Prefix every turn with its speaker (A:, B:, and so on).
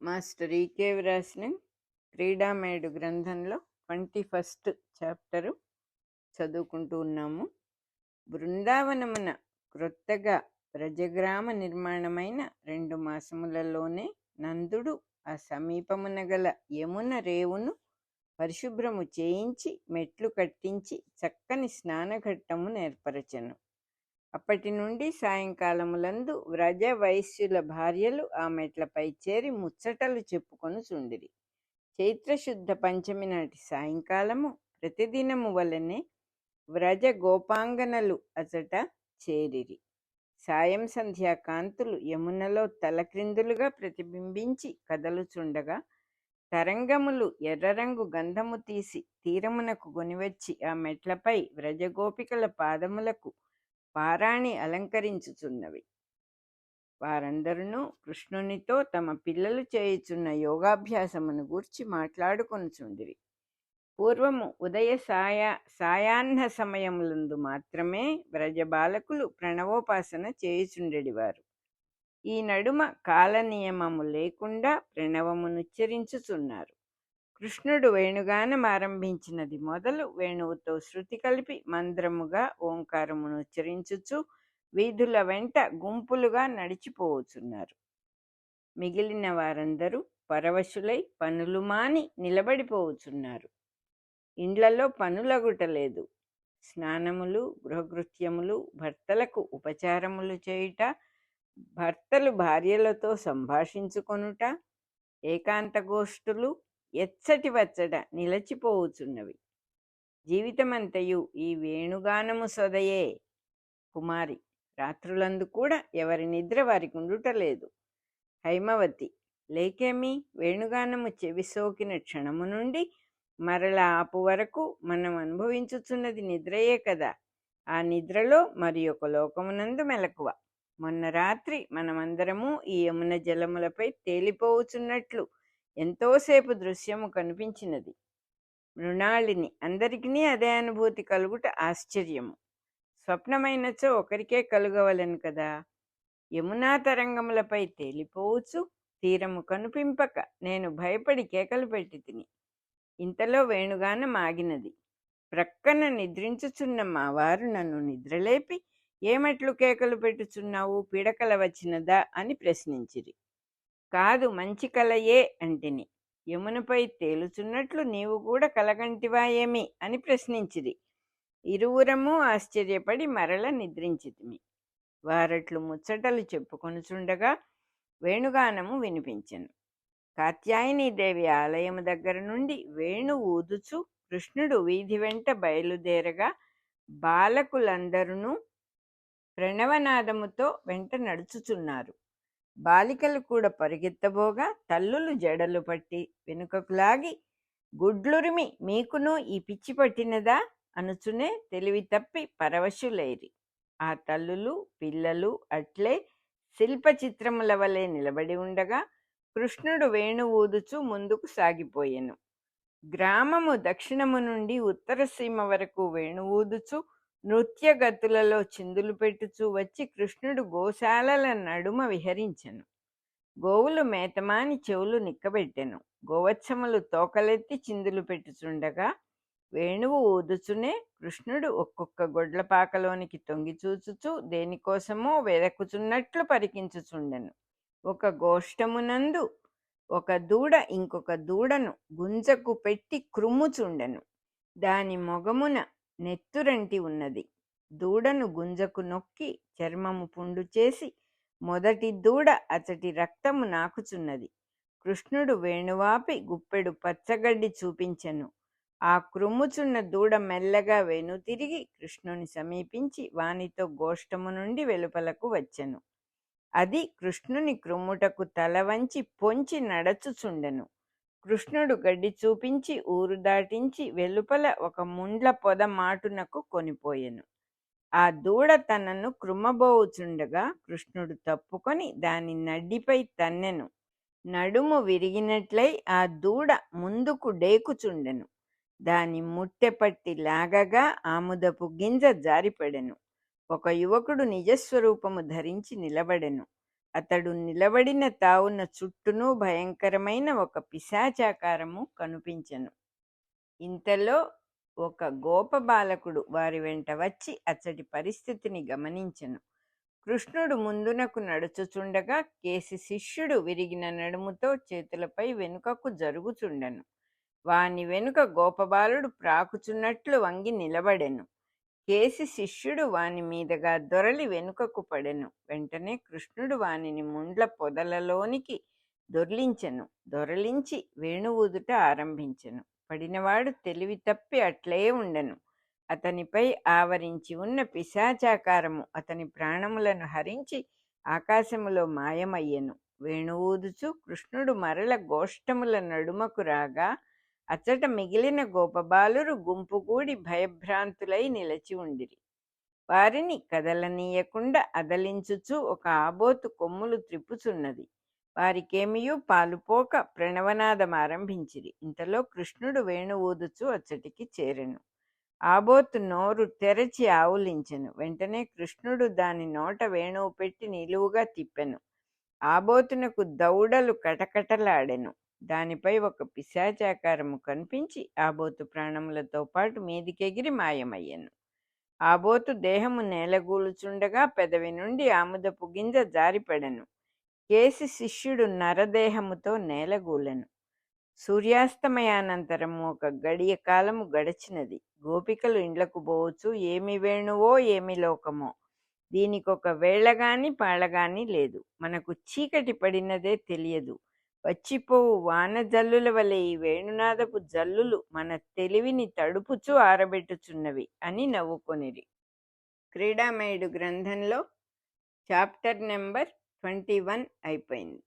A: Master ఈకే వ్రాసిన క్రీడామేడు గ్రంథంలో 21st chapter చదువుకుంటూ ఉన్నాము. బృందావనమున క్రొత్తగా బ్రజగ్రామ నిర్మాణమైన 2 మాసములలోనే నందుడు ఆ సమీపమున గల యమున రేవును పరిశుభ్రము చేయించి మెట్లు కట్టించి చక్కని స్నానఘట్టము ఏర్పరచెను. అప్పటి నుండి సాయంకాలములందు వ్రజ వైశ్యుల భార్యలు ఆ మెట్లపై చేరి ముచ్చటలు చెప్పుకొనుచుండిరి. చైత్రశుద్ధ పంచమి నాటి సాయంకాలము ప్రతిదినము వలనే వ్రజ గోపాంగనలు అచట చేరిరి. సాయం సంధ్యా కాంతులు యమునలో తలక్రిందులుగా ప్రతిబింబించి కదలుచుండగా తరంగములు ఎర్రరంగు గంధము తీసి తీరమునకు గొనివచ్చి ఆ మెట్లపై వ్రజగోపికల పాదములకు పారాణి అలంకరించుచున్నవి. వారందరూ కృష్ణునితో తమ పిల్లలు చేయుచున్న యోగాభ్యాసమును గూర్చి మాట్లాడుకొనుచుండిరి. పూర్వము ఉదయ సాయాహ్న సమయములందు మాత్రమే వ్రజబాలకులు ప్రణవోపాసన చేయుచుండెడివారు. ఈ నడుమ కాలనియమము లేకుండా ప్రణవమునుచ్చరించుచున్నారు. కృష్ణుడు వేణుగానం ఆరంభించినది మొదలు వేణువుతో శృతి కలిపి మంద్రముగా ఓంకారమును ఉచ్చరించుచు వీధుల వెంట గుంపులుగా నడిచిపోవచ్చున్నారు. మిగిలిన వారందరూ పరవశులై పనులు మాని నిలబడిపోవచ్చున్నారు. ఇండ్లలో పనులగుటలేదు. స్నానములు, గృహకృత్యములు, భర్తలకు ఉపచారములు చేయుట, భర్తలు భార్యలతో సంభాషించుకొనుట, ఏకాంత గోష్ఠులు ఎచ్చటి వచ్చట నిలచిపోవుచున్నవి. జీవితమంతయు ఈ వేణుగానము సొదయే. కుమారి, రాత్రులందు కూడా ఎవరి నిద్ర వారికి ఉండుటలేదు. హైమవతి, లేకేమి, వేణుగానము చెవి సోకిన క్షణము నుండి మరల ఆపు వరకు మనం అనుభవించుచున్నది నిద్రయే కదా. ఆ నిద్రలో మరి ఒక లోకమునందు మెలకువ. మొన్న రాత్రి మనమందరము ఈ యమున జలములపై తేలిపోవుచున్నట్లు ఎంతోసేపు దృశ్యము కనిపించినది. మృణాళిని, అందరికీ అదే అనుభూతి కలుగుట ఆశ్చర్యము. స్వప్నమైనచో ఒకరికే కలుగవలను కదా. యమునా తరంగములపై తేలిపోవచ్చు తీరము కనిపింపక నేను భయపడి కేకలు పెట్టి తిని. ఇంతలో వేణుగానం ఆగినది. ప్రక్కన నిద్రించుచున్న మా వారు నన్ను నిద్రలేపి, ఏమట్లు కేకలు పెట్టుచున్నావు, పీడకల వచ్చినదా అని ప్రశ్నించిరి. కాదు, మంచి కలయే అంటిని. యమునపై తేలుచున్నట్లు నీవు కూడా కలగంటివా ఏమి అని ప్రశ్నించిరి. ఇరువురము ఆశ్చర్యపడి మరల నిద్రించితిమి. వారట్లు ముచ్చటలు చెప్పుకొనుచుండగా వేణుగానము వినిపించెను. కాత్యాయనీదేవి ఆలయము దగ్గర నుండి వేణు ఊదుచు కృష్ణుడు వీధి వెంట బయలుదేరగా బాలకులందరూ ప్రణవనాదముతో వెంట నడుచుచున్నారు. బాలికలు కూడా పరిగెత్తబోగా తల్లులు జడలు పట్టి వెనుకకు లాగి, గుడ్లురిమి మీకును ఈ పిచ్చి పట్టినదా అనుచునే తెలివి తప్పి పరవశులైరి. ఆ తల్లులు పిల్లలు అట్లే శిల్ప చిత్రముల వలె నిలబడి ఉండగా కృష్ణుడు వేణు ఊదుచు ముందుకు సాగిపోయెను. గ్రామము దక్షిణము నుండి ఉత్తర సీమ వరకు వేణు ఊదుచు నృత్యగతులలో చిందులు పెట్టుచూ వచ్చి కృష్ణుడు గోశాలల నడుమ విహరించెను. గోవులు మేతమాని చెవులు నిక్కబెట్టెను. గోవత్సములు తోకలెత్తి చిందులు పెట్టుచుండగా వేణువు ఊదుచునే కృష్ణుడు ఒక్కొక్క గొడ్లపాకలోనికి తొంగి చూచుచూ దేనికోసమో వెదకుచున్నట్లు పరికించుచుండెను. ఒక గోష్టమునందు ఒక దూడ ఇంకొక దూడను గుంజకు పెట్టి క్రుమ్ముచుండెను. దాని మొగమున నెత్తురంటి ఉన్నది. దూడను గుంజకు నొక్కి చర్మము పుండు చేసి మొదటి దూడ అచటి రక్తము నాకుచున్నది. కృష్ణుడు వేణువాపి గుప్పెడు పచ్చగడ్డి చూపించెను. ఆ క్రుమ్ముచున్న దూడ మెల్లగా వెనుతిరిగి కృష్ణుని సమీపించి వానితో గోష్టము నుండి వెలుపలకు వచ్చెను. అది కృష్ణుని క్రుమ్ముటకు తల వంచి పొంచి నడచుచుండెను. కృష్ణుడు గడ్డి చూపించి ఊరు దాటించి వెలుపల ఒక ముండ్ల పొద మాటునకు కొనిపోయెను. ఆ దూడ తనను క్రుమ్మబోవుచుండగా కృష్ణుడు తప్పుకొని దాని నడ్డిపై తన్నెను. నడుము విరిగినట్లై ఆ దూడ ముందుకు డేకుచుండెను. దాని ముట్టెపట్టి లాగగా ఆముదపు గింజ జారిపడెను. ఒక యువకుడు నిజస్వరూపము ధరించి నిలబడెను. అతడు నిలబడిన తావున చుట్టూను భయంకరమైన ఒక పిశాచాకారము కనిపించెను. ఇంతలో ఒక గోప బాలకుడు వారి వెంట వచ్చి అచ్చటి పరిస్థితిని గమనించెను. కృష్ణుడు ముందునకు నడుచుచుండగా కేసి శిష్యుడు విరిగిన నడుముతో చేతులపై వెనుకకు జరుగుచుండెను. వాని వెనుక గోపబాలుడు ప్రాకుచున్నట్లు వంగి నిలబడెను. కేసి శిష్యుడు వాని మీదగా దొరలి వెనుకకు పడెను. వెంటనే కృష్ణుడు వానిని ముండ్ల పొదలలోనికి దొరలించి వేణువూదుట ఆరంభించెను. పడినవాడు తెలివి తప్పి అట్లే ఉండెను. అతనిపై ఆవరించి ఉన్న పిశాచాకారము అతని ప్రాణములను హరించి ఆకాశములో మాయమయ్యెను. వేణువూదుచు కృష్ణుడు మరల గోష్టముల నడుమకు రాగా అచ్చట మిగిలిన గోపబాలురు గుంపుగూడి భయభ్రాంతులై నిలచి ఉండిరి. వారిని కదలనీయకుండా అదలించుచు ఒక ఆబోతు కొమ్ములు త్రిప్పుచున్నది. వారికేమియూ పాలుపోక ప్రణవనాదం ఆరంభించిరి. ఇంతలో కృష్ణుడు వేణు ఊదుచు అచ్చటికి చేరెను. ఆబోతు నోరు తెరచి ఆవులించెను. వెంటనే కృష్ణుడు దాని నోట వేణువు పెట్టి నిలువుగా తిప్పెను. ఆబోతునకు దౌడలు కటకటలాడెను. దానిపై ఒక పిశాచాకారము కనిపించి ఆబోతు ప్రాణములతో పాటు మీదికెగిరి మాయమయ్యెను. ఆబోతు దేహము నేలగూలుచుండగా పెదవి నుండి ఆముదపు గింజ జారిపడెను. కేసి శిష్యుడు నరదేహముతో నేలగూలెను. సూర్యాస్తమయానంతరము ఒక గడియ కాలము గడిచినది. గోపికలు ఇండ్లకు పోవచ్చు. ఏమి వేణువో ఏమి లోకమో, దీనికొక వేళగాని పాళగాని లేదు. మనకు చీకటి పడినదే తెలియదు. వచ్చిపోవు వాన జల్లుల వలె ఈ వేణునాదపు జల్లులు మన తెలివిని తడుపుచూ ఆరబెట్టుచున్నవి అని నవ్వుకొనిరి. క్రీడామయుడు గ్రంథంలో చాప్టర్ నెంబర్ 21 అయిపోయింది.